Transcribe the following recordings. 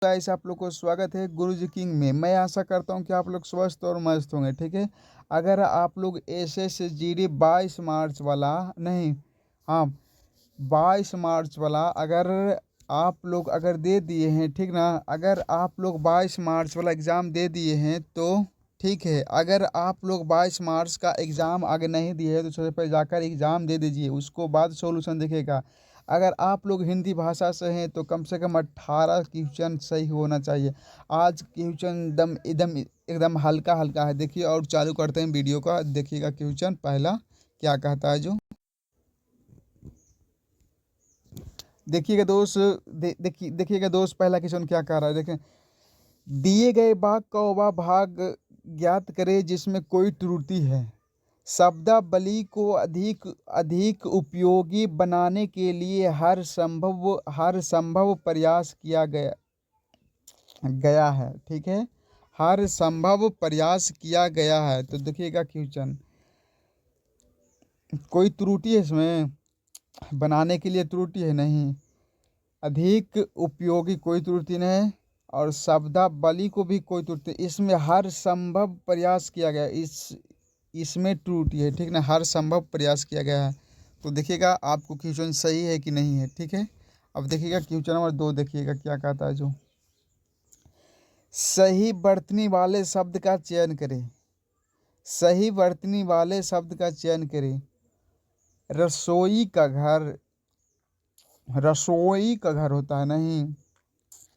Guys, आप लोग को स्वागत है गुरुजी किंग में। मैं आशा करता हूं कि आप लोग स्वस्थ और मस्त होंगे। ठीक है, अगर आप लोग SSGD 22 मार्च वाला नहीं, हाँ 22 मार्च वाला अगर आप लोग अगर दे दिए हैं, ठीक ना, अगर आप लोग 22 मार्च वाला एग्ज़ाम दे दिए हैं तो ठीक है। अगर आप लोग 22 मार्च का एग्ज़ाम आगे नहीं दिए हैं तो सबसे पहले जाकर एग्ज़ाम दे दीजिए, उसको बाद सॉल्यूशन दिखेगा। अगर आप लोग हिंदी भाषा से हैं तो कम से कम 18 क्वेश्चन सही होना चाहिए। आज क्वेश्चन एकदम एकदम एकदम हल्का हल्का है, देखिए। और चालू करते हैं वीडियो का, देखिएगा क्वेश्चन पहला क्या कहता है जो। देखिएगा दोस्त, देखिएगा दोस्त, पहला क्वेश्चन क्या कह रहा है, देखें। दिए गए भाग का वह भाग ज्ञात करें जिसमें कोई त्रुटि है। शब्दावली को अधिक अधिक उपयोगी बनाने के लिए हर संभव प्रयास किया गया गया है। ठीक है, हर संभव प्रयास किया गया है। तो देखिएगा क्वेश्चन, कोई त्रुटि है इसमें? बनाने के लिए त्रुटि है नहीं, अधिक उपयोगी कोई त्रुटि नहीं, और शब्दावली को भी कोई त्रुटि, इसमें हर संभव प्रयास किया गया, इसमें त्रुटि है। ठीक ना, हर संभव प्रयास किया गया है। तो देखिएगा आपको क्वेश्चन सही है कि नहीं है। ठीक है, अब देखिएगा क्वेश्चन नंबर 2, देखिएगा क्या कहता है जो। सही वर्तनी वाले शब्द का चयन करें। सही वर्तनी वाले शब्द का चयन करें। रसोई का घर, रसोई का घर होता है नहीं,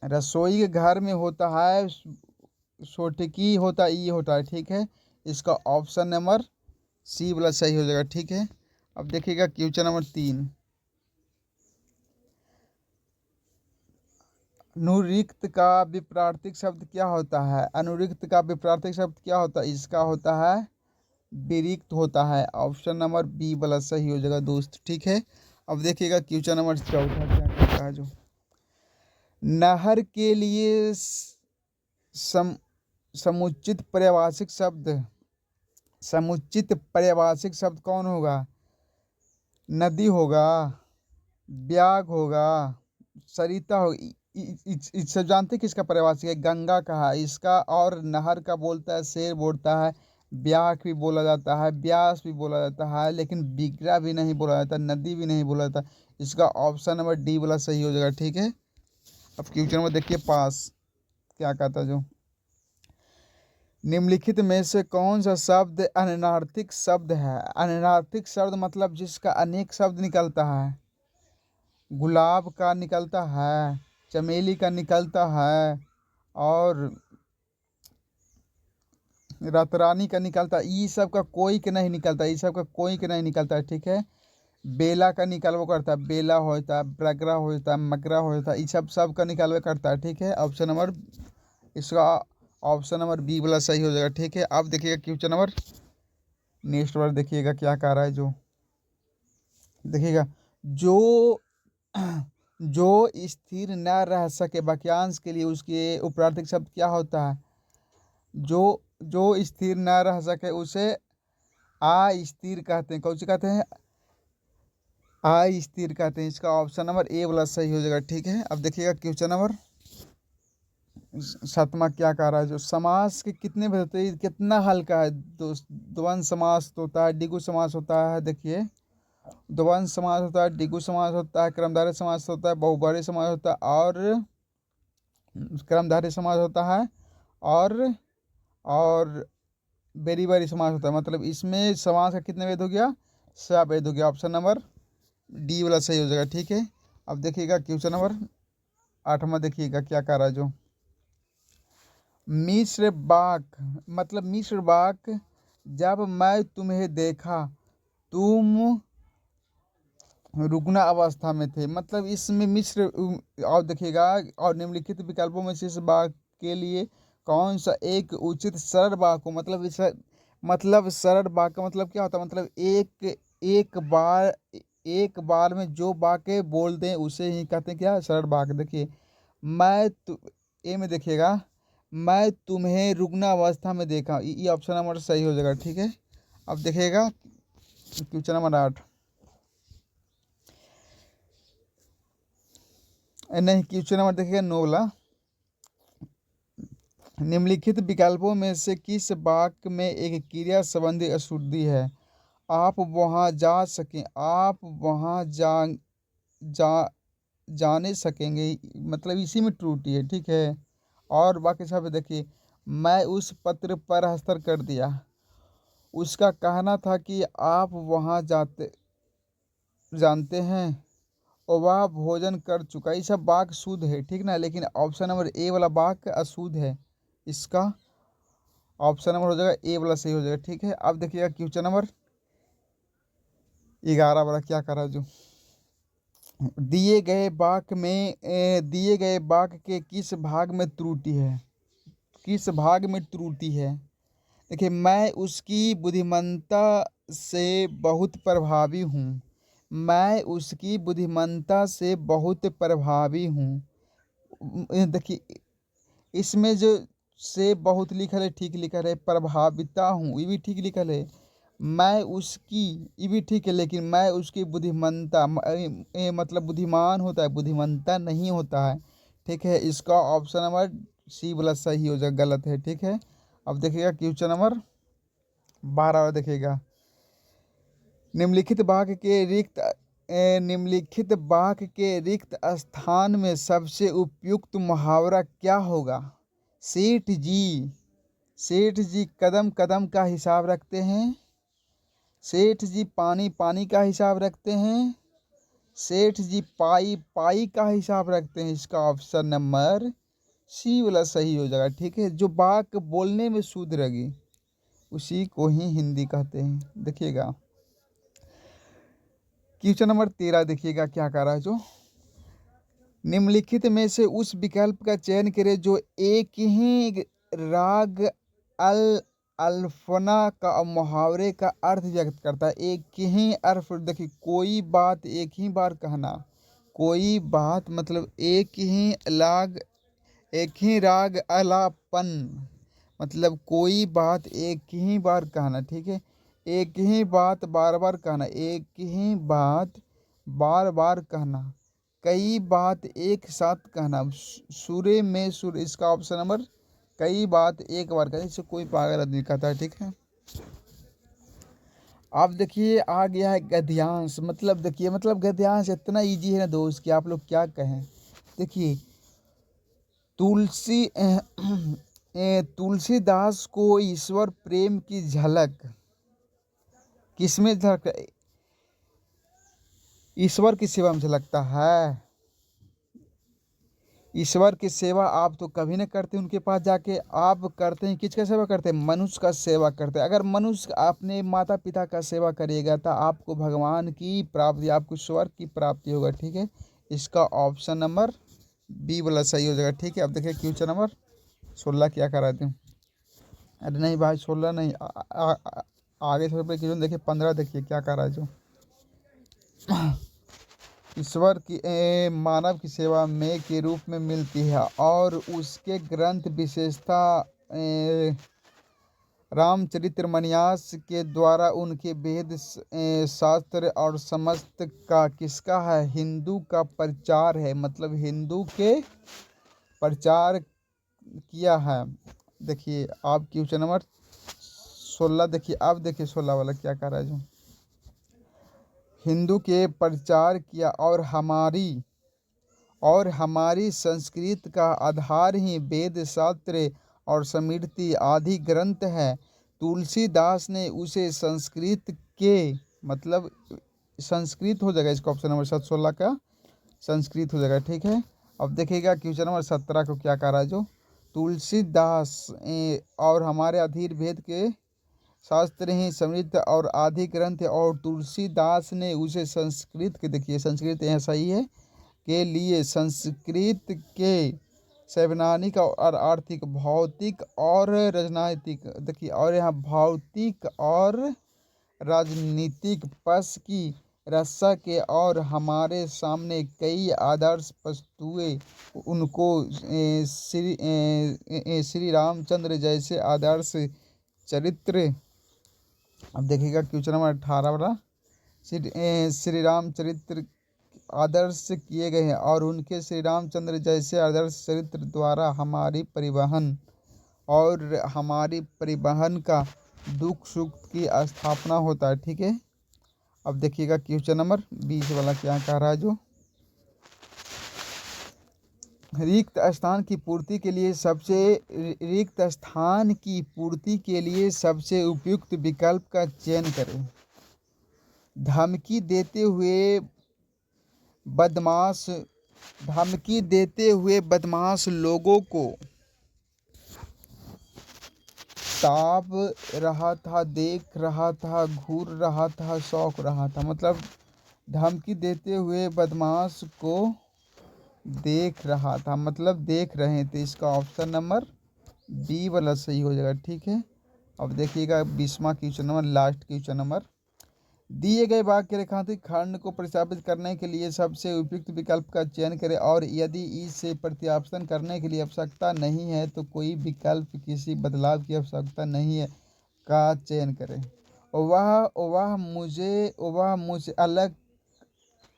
रसोई के घर में होता है सोटकी होता है, ई होता है। ठीक है, इसका ऑप्शन नंबर सी वाला सही हो जाएगा। ठीक है, अब देखिएगा क्वेश्चन नंबर 3। अनुरिक्त का विपरीत शब्द क्या होता है? अनुरिक्त का विपरीत शब्द क्या होता है? इसका होता है विरिक्त होता है। ऑप्शन नंबर बी वाला सही हो जाएगा दोस्त। ठीक है, अब देखिएगा क्वेश्चन नंबर 4 क्या कहता है जो। नहर के लिए सम समुचित पर्यायवाची शब्द, समुचित पर्यायवाची शब्द कौन होगा? नदी होगा, ब्याग होगा, सरिता होगी। इससे जानते किसका पर्यायवाची है? गंगा का है इसका। और नहर का बोलता है शेर, बोलता है ब्याग भी बोला जाता है, ब्यास भी बोला जाता है, लेकिन बिगड़ा भी नहीं बोला जाता, नदी भी नहीं बोला जाता। इसका ऑप्शन नंबर डी वाला सही हो जाएगा। ठीक है, अब क्वेश्चन नंबर देखिए 5 क्या कहता है जो। निम्नलिखित में से कौन सा शब्द अनर्थक शब्द है? अनर्थक शब्द मतलब जिसका अनेक शब्द निकलता है। गुलाब का निकलता है, चमेली का निकलता है, और रातरानी का निकलता है। ये सब का कोई के नहीं निकलता, ये सब का कोई के नहीं निकलता है। ठीक है, बेला का निकलवा करता है, बेला होता है, ब्रगरा होता है, मगरा होता है, ये सब का निकलवा करता है। ठीक है, ऑप्शन नंबर इसका ऑप्शन नंबर बी वाला सही हो जाएगा। ठीक है, अब देखिएगा क्वेश्चन नंबर नेक्स्ट वाला, देखिएगा क्या कह रहा है जो। देखिएगा, जो जो स्थिर न रह सके वाक्यांश के लिए उसके उपरार्थिक शब्द क्या होता है? जो जो स्थिर न रह सके उसे अस्थिर कहते हैं। कौन सी कहते हैं? अस्थिर कहते हैं। इसका ऑप्शन नंबर ए वाला सही हो जाएगा। ठीक है, अब देखिएगा क्वेश्चन नंबर 7 क्या कह रहा है जो। समास के कितने भेद होते हैं? कितना हल्का है दोस्त। द्वंद्व समास होता है, द्विगु समास होता है, देखिए द्वंद्व समास होता है, द्विगु समास होता है, कर्मधारय समास होता है, बहुब्रीहि समास होता है, और कर्मधारय समास होता है, और बेरीबरी समास होता है। मतलब इसमें समास का कितने भेद हो गया? 7 भेद हो गया। ऑप्शन नंबर डी वाला सही हो जाएगा। ठीक है, अब देखिएगा क्वेश्चन नंबर 8, देखिएगा क्या कह रहा है जो। मिश्र वाक मतलब मिश्र वाक, जब मैं तुम्हें देखा तुम रुग्ण अवस्था में थे। मतलब इसमें मिश्र, और देखिएगा, और निम्नलिखित विकल्पों में से इस वाक्य के लिए कौन सा एक उचित सरल वाक्य हो? मतलब इस मतलब सरल वाक्य का मतलब क्या होता है? मतलब एक बार में जो वाक्य बोल दें उसे ही कहते हैं क्या? सरल वाक्य। देखिए, मैं तु ए में देखिएगा, मैं तुम्हें रुग्ण अवस्था में देखा, ये ऑप्शन नंबर सही हो जाएगा। ठीक है, अब देखिएगा क्वेश्चन नंबर 8, नहीं क्वेश्चन नंबर देखिएगा 9 वाला। निम्नलिखित विकल्पों में से किस वाक्य में एक क्रिया संबंधी अशुद्धि है? आप वहां जा सकें, आप वहां जा जाने सकेंगे, मतलब इसी में त्रुटि है, ठीक है। और बाकी सब देखिए, मैं उस पत्र पर हस्ताक्षर कर दिया, उसका कहना था कि आप वहां जानते हैं, और वह भोजन कर चुका। ये सब वाक्य शुद्ध है, ठीक ना, लेकिन ऑप्शन नंबर ए वाला वाक्य अशुद्ध है। इसका ऑप्शन नंबर हो जाएगा ए वाला सही हो जाएगा, ठीक है। अब देखिएगा क्वेश्चन नंबर 11 वाला क्या करा जो दिए गए वाक्य में दिए गए वाक्य के किस भाग में त्रुटि है? किस भाग में त्रुटि है? देखिए, मैं उसकी बुद्धिमत्ता से बहुत प्रभावी हूँ, मैं उसकी बुद्धिमत्ता से बहुत प्रभावी हूँ। देखिए, इसमें जो से बहुत लिखल है, ठीक लिखल है। प्रभाविता हूँ, ये भी ठीक लिखल है। मैं उसकी, ये भी ठीक है, लेकिन मैं उसकी बुद्धिमत्ता मतलब बुद्धिमान होता है, बुद्धिमत्ता नहीं होता है, ठीक है। इसका ऑप्शन नंबर सी वाला सही हो जाएगा, गलत है, ठीक है। अब देखिएगा क्वेश्चन नंबर 12 देखिएगा। निम्नलिखित वाक्य के रिक्त निम्नलिखित वाक्य के रिक्त स्थान में सबसे उपयुक्त मुहावरा क्या होगा? सेठ जी, सेठ जी कदम कदम का हिसाब रखते हैं, सेठ जी पानी पानी का हिसाब रखते हैं, सेठ जी पाई पाई का हिसाब रखते हैं। इसका ऑप्शन नंबर सी वाला सही हो जाएगा, ठीक है। जो वाक्य बोलने में शुद्ध लगे उसी को ही हिंदी कहते हैं। देखिएगा क्वेश्चन नंबर 13 देखिएगा क्या कर रहा है जो निम्नलिखित में से उस विकल्प का चयन करें जो एक ही राग अल अल्फना का मुहावरे का अर्थ व्यक्त करता है। एक ही अर्थ, देखिए कोई बात एक ही बार कहना, कोई बात मतलब एक ही राग अलापन, मतलब कोई बात एक ही बार कहना, ठीक है। एक ही बात बार बार कहना, एक ही बात बार बार कहना, कई बात एक साथ कहना, सूर्य में सूर्य। इसका ऑप्शन नंबर कई बात एक बार कहना, इसे कोई पागल आदमी कहता है, ठीक है। आप देखिए आ गया है गद्यांश। मतलब देखिए, मतलब गद्यांश इतना इजी है ना दोस्त कि आप लोग क्या कहें। देखिए तुलसी तुलसीदास को ईश्वर प्रेम की झलक किसमें झलक, ईश्वर की सेवा में झलकता है। ईश्वर की सेवा आप तो कभी नहीं करते उनके पास जाके, आप करते हैं किसका सेवा करते हैं? मनुष्य का सेवा करते हैं। अगर मनुष्य अपने माता पिता का सेवा करिएगा तो आपको भगवान की प्राप्ति, आपको स्वर्ग की प्राप्ति होगा, ठीक है। इसका ऑप्शन नंबर बी वाला सही हो जाएगा, ठीक है। अब देखिए क्वेश्चन नंबर 16 क्या करा दूँ। अरे नहीं भाई 16 नहीं, आगे थोड़े पे क्वेश्चन देखिए 15 देखिए क्या कर रहा है जो ईश्वर की मानव की सेवा में के रूप में मिलती है और उसके ग्रंथ विशेषता रामचरितमानस के द्वारा उनके वेद शास्त्र और समस्त का किसका है? हिंदू का प्रचार है, मतलब हिंदू के प्रचार किया है। देखिए आप क्वेश्चन नंबर 16 देखिए, अब देखिए 16 वाला क्या कह रहा है जो हिंदू के प्रचार किया और हमारी संस्कृति का आधार ही वेद शास्त्र और स्मृति आदि ग्रंथ है। तुलसीदास ने उसे संस्कृत के, मतलब संस्कृत हो जाएगा, इसका ऑप्शन नंबर 16 का संस्कृत हो जाएगा, ठीक है। अब देखिएगा क्वेश्चन नंबर 17 को क्या कह रहा है जो तुलसीदास और हमारे अधीर वेद के शास्त्र ही समृद्ध और आदि ग्रंथ है, और तुलसीदास ने उसे संस्कृत के, देखिए संस्कृत यहाँ सही है, के लिए संस्कृत के सैद्धांतिक और आर्थिक भौतिक और राजनीतिक, देखिए और यहाँ भौतिक और राजनीतिक पक्ष की रक्षा के और हमारे सामने कई आदर्श वस्तुएं उनको श्री रामचंद्र जैसे आदर्श चरित्र। अब देखिएगा क्वेश्चन नंबर 18 वाला श्री रामचरित्र आदर्श किए गए हैं और उनके श्री रामचंद्र जैसे आदर्श चरित्र द्वारा हमारी परिवहन और हमारी परिवहन का दुख सुख की स्थापना होता है। ठीक है, अब देखिएगा क्वेश्चन नंबर 20 वाला क्या कह रहा है। जो रिक्त स्थान की पूर्ति के लिए सबसे उपयुक्त विकल्प का चयन करें। धमकी देते हुए बदमाश लोगों को ताप रहा था, देख रहा था, घूर रहा था, शौक रहा था। मतलब धमकी देते हुए बदमाश को देख रहा था, मतलब देख रहे थे। इसका ऑप्शन नंबर बी वाला सही हो जाएगा। ठीक है, अब देखिएगा 20वां question number, last question number. दिए गए वाक्य रेखांकित खंड को प्रतिस्थापित करने के लिए सबसे उपयुक्त विकल्प का चयन करें और यदि इसे प्रतिस्थापन करने की आवश्यकता नहीं है तो कोई विकल्प किसी बदलाव की आवश्यकता नहीं है का चयन करें। वह मुझे अलग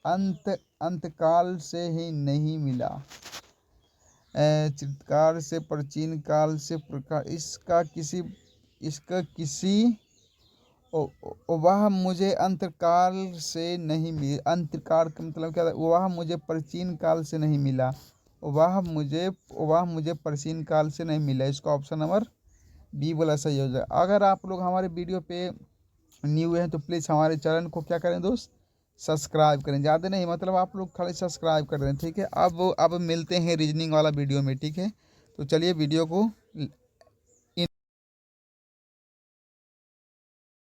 अंतकाल से ही नहीं मिला। चित्रकार से प्राचीन काल से प्रकार इसका किसी वह मुझे अंतकाल से नहीं मिला। अंतकाल का मतलब क्या है? वह मुझे प्राचीन काल से नहीं मिला। वह मुझे प्राचीन काल से नहीं मिला। इसका ऑप्शन नंबर बी वाला सही हो जाएगा। अगर आप लोग हमारे वीडियो पे न्यू हैं तो प्लीज़ हमारे चैनल को क्या करें दोस्त, सब्सक्राइब करें। ज़्यादा नहीं, मतलब आप लोग खाली सब्सक्राइब कर रहे हैं। ठीक है, अब मिलते हैं रीजनिंग वाला वीडियो में। ठीक है, तो चलिए वीडियो को